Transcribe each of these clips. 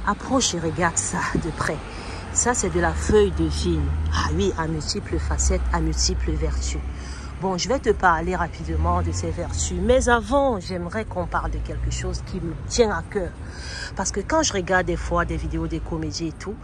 Approche et regarde ça de près. Ça, c'est de la feuille de vigne. Ah oui, à multiples facettes, à multiples vertus. Bon, je vais te parler rapidement de ces vertus. Mais avant, j'aimerais qu'on parle de quelque chose qui me tient à cœur. Parce que quand je regarde des fois des vidéos des comédies et tout,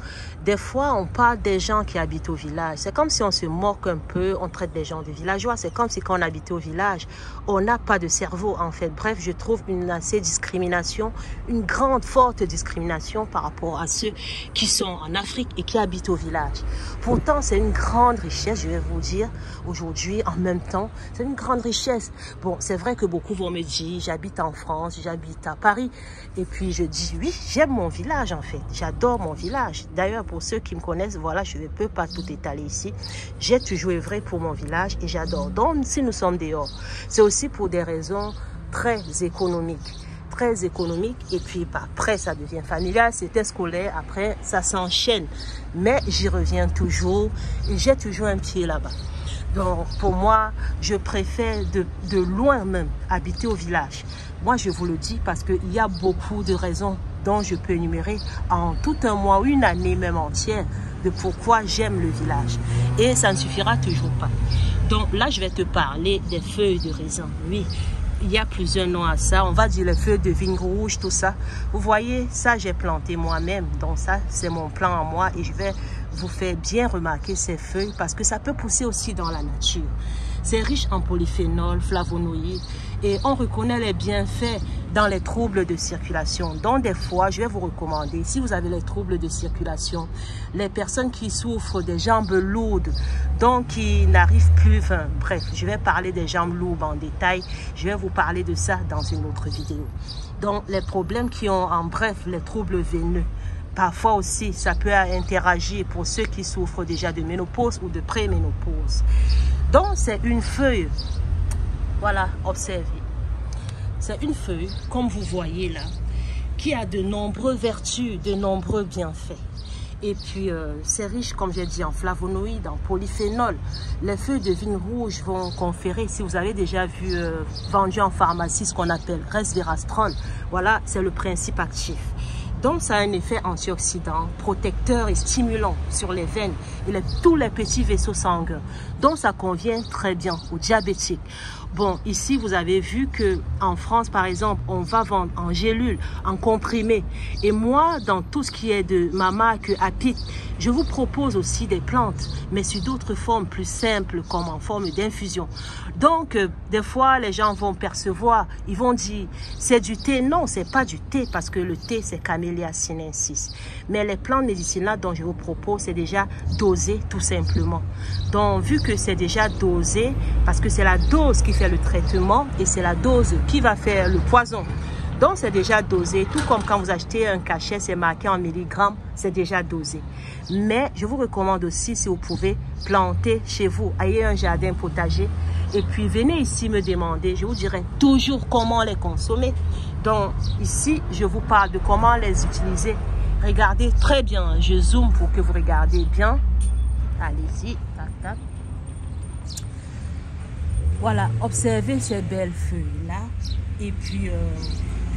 des fois, on parle des gens qui habitent au village. C'est comme si on se moque un peu, on traite des gens de villageois. C'est comme si quand on habitait au village, on n'a pas de cerveau, en fait. Bref, je trouve une discrimination, une grande, forte discrimination par rapport à ceux qui sont en Afrique et qui habitent au village. Pourtant, c'est une grande richesse, je vais vous dire, aujourd'hui, en même temps, c'est une grande richesse. Bon, c'est vrai que beaucoup vont me dire, j'habite en France, j'habite à Paris. Et puis, je dis, oui, j'aime mon village, en fait. J'adore mon village. D'ailleurs, pour ceux qui me connaissent, voilà, je ne peux pas tout étaler ici. J'ai toujours œuvré pour mon village et j'adore. Donc, si nous sommes dehors, c'est aussi pour des raisons très économiques. Très économique et puis après ça devient familial, c'était scolaire, après ça s'enchaîne, mais j'y reviens toujours et j'ai toujours un pied là-bas. Donc pour moi, je préfère de loin même habiter au village. Moi je vous le dis parce qu'il y a beaucoup de raisons dont je peux énumérer en tout un mois, une année même entière, de pourquoi j'aime le village. Et ça ne suffira toujours pas. Donc là je vais te parler des feuilles de raisin, oui. Il y a plusieurs noms à ça. On va dire les feuilles de vigne rouge, tout ça. Vous voyez, ça, j'ai planté moi-même. Donc ça, c'est mon plan à moi. Et je vais vous faire bien remarquer ces feuilles parce que ça peut pousser aussi dans la nature. C'est riche en polyphénol, flavonoïdes. Et on reconnaît les bienfaits dans les troubles de circulation. Donc des fois, je vais vous recommander, si vous avez les troubles de circulation, les personnes qui souffrent des jambes lourdes, donc qui n'arrivent plus, enfin bref, je vais parler des jambes lourdes en détail, je vais vous parler de ça dans une autre vidéo. Donc les problèmes qui ont, en bref, les troubles veineux. Parfois aussi, ça peut interagir pour ceux qui souffrent déjà de ménopause ou de préménopause. Donc c'est une feuille. Voilà, observez. C'est une feuille, comme vous voyez là, qui a de nombreuses vertus, de nombreux bienfaits. Et puis, c'est riche, comme j'ai dit, en flavonoïdes, en polyphénol. Les feuilles de vigne rouge vont conférer, si vous avez déjà vu, vendu en pharmacie, ce qu'on appelle resveratrol. Voilà, c'est le principe actif. Donc, ça a un effet antioxydant, protecteur et stimulant sur les veines et tous les petits vaisseaux sanguins. Donc, ça convient très bien aux diabétiques. Bon, ici, vous avez vu que en France, par exemple, on va vendre en gélule, en comprimé. Et moi, dans tout ce qui est de ma marque Apit, je vous propose aussi des plantes, mais sous d'autres formes plus simples, comme en forme d'infusion. Donc, des fois, les gens vont percevoir, ils vont dire, c'est du thé. Non, c'est pas du thé, parce que le thé, c'est Camellia sinensis. Mais les plantes médicinales dont je vous propose, c'est déjà dosé, tout simplement. Donc, vu que c'est déjà dosé, parce que c'est la dose qui fait le traitement et c'est la dose qui va faire le poison. Donc, c'est déjà dosé. Tout comme quand vous achetez un cachet, c'est marqué en milligrammes, c'est déjà dosé. Mais je vous recommande aussi, si vous pouvez, planter chez vous. Ayez un jardin potager. Et puis, venez ici me demander. Je vous dirai toujours comment les consommer. Donc, ici, je vous parle de comment les utiliser. Regardez très bien. Je zoome pour que vous regardiez bien. Allez-y. Tac, tac. Voilà, observez ces belles feuilles-là. Et puis,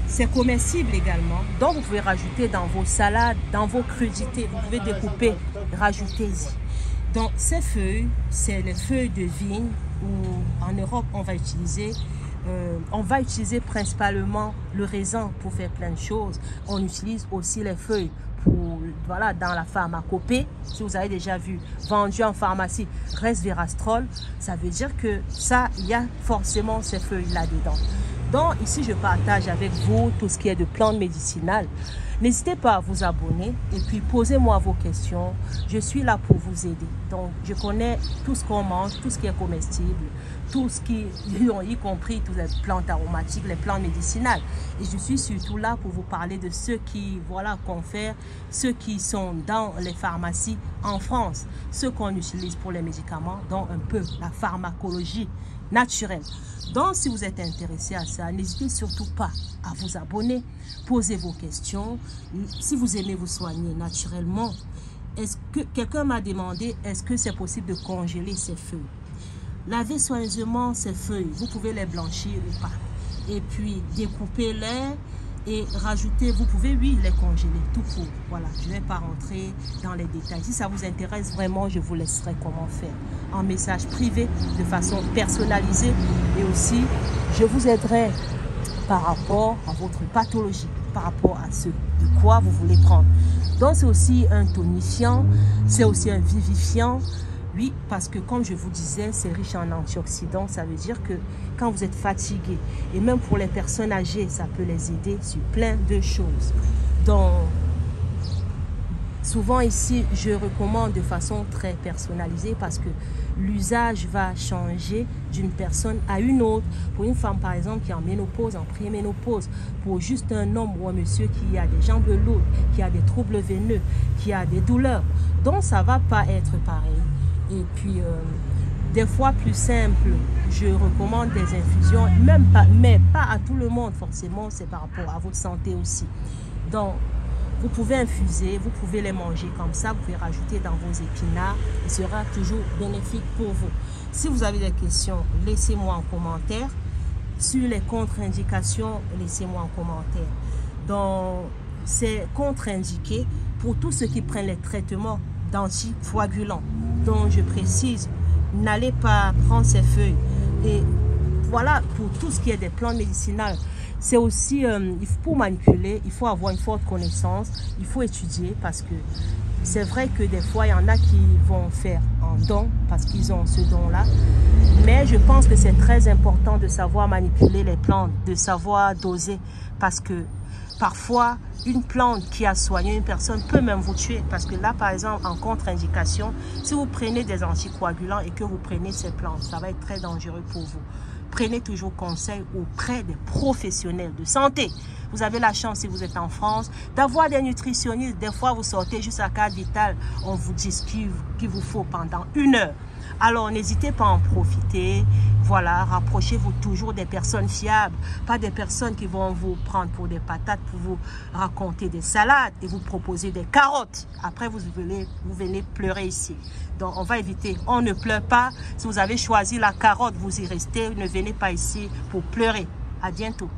c'est comestible également. Donc, vous pouvez rajouter dans vos salades, dans vos crudités. Vous pouvez découper, rajoutez-y. Donc, ces feuilles, c'est les feuilles de vigne où en Europe, on va utiliser principalement le raisin pour faire plein de choses. On utilise aussi les feuilles pour, voilà, dans la pharmacopée. Si vous avez déjà vu, vendu en pharmacie, resveratrol, ça veut dire que ça, il y a forcément ces feuilles là-dedans. Donc, ici, je partage avec vous tout ce qui est de plantes médicinales. N'hésitez pas à vous abonner et puis posez-moi vos questions. Je suis là pour vous aider. Donc, je connais tout ce qu'on mange, tout ce qui est comestible, tout ce qui, y compris toutes les plantes aromatiques, les plantes médicinales. Et je suis surtout là pour vous parler de ceux qui, voilà, confèrent, ceux qui sont dans les pharmacies en France, ceux qu'on utilise pour les médicaments, dont un peu la pharmacologie naturelle. Donc, si vous êtes intéressé à ça, n'hésitez surtout pas à vous abonner, posez vos questions. Si vous aimez vous soigner naturellement, est-ce que quelqu'un m'a demandé, est-ce que c'est possible de congeler ces feuilles? Lavez soigneusement ces feuilles, vous pouvez les blanchir ou pas. Et puis, découpez-les Et rajouter, vous pouvez, oui, les congeler, tout court. Voilà, je ne vais pas rentrer dans les détails. Si ça vous intéresse vraiment, je vous laisserai comment faire en message privé, de façon personnalisée. Et aussi, je vous aiderai par rapport à votre pathologie, par rapport à ce de quoi vous voulez prendre. Donc, c'est aussi un tonifiant, c'est aussi un vivifiant. Oui, parce que comme je vous disais, c'est riche en antioxydants. Ça veut dire que quand vous êtes fatigué, et même pour les personnes âgées, ça peut les aider sur plein de choses. Donc, souvent ici, je recommande de façon très personnalisée parce que l'usage va changer d'une personne à une autre. Pour une femme, par exemple, qui est en ménopause, en préménopause, pour juste un homme ou un monsieur qui a des jambes lourdes, qui a des troubles veineux, qui a des douleurs. Donc, ça ne va pas être pareil. Et puis, des fois plus simple, je recommande des infusions, même pas, mais pas à tout le monde forcément, c'est par rapport à votre santé aussi. Donc, vous pouvez infuser, vous pouvez les manger comme ça, vous pouvez rajouter dans vos épinards, il sera toujours bénéfique pour vous. Si vous avez des questions, laissez-moi en commentaire. Sur les contre-indications, laissez-moi en commentaire. Donc, c'est contre-indiqué pour tous ceux qui prennent les traitements d'anticoagulants. Donc, je précise, n'allez pas prendre ces feuilles. Et voilà, pour tout ce qui est des plantes médicinales, c'est aussi, pour manipuler, il faut avoir une forte connaissance, il faut étudier parce que c'est vrai que des fois, il y en a qui vont faire un don parce qu'ils ont ce don-là. Mais je pense que c'est très important de savoir manipuler les plantes, de savoir doser parce que parfois, une plante qui a soigné une personne peut même vous tuer. Parce que là, par exemple, en contre-indication, si vous prenez des anticoagulants et que vous prenez ces plantes, ça va être très dangereux pour vous. Prenez toujours conseil auprès des professionnels de santé. Vous avez la chance, si vous êtes en France, d'avoir des nutritionnistes. Des fois, vous sortez juste à carte vitale, on vous dit ce qu'il vous faut pendant 1 heure. Alors, n'hésitez pas à en profiter. Voilà, rapprochez-vous toujours des personnes fiables, pas des personnes qui vont vous prendre pour des patates, pour vous raconter des salades et vous proposer des carottes. Après, vous venez pleurer ici. Donc, on va éviter. On ne pleure pas. Si vous avez choisi la carotte, vous y restez. Ne venez pas ici pour pleurer. À bientôt.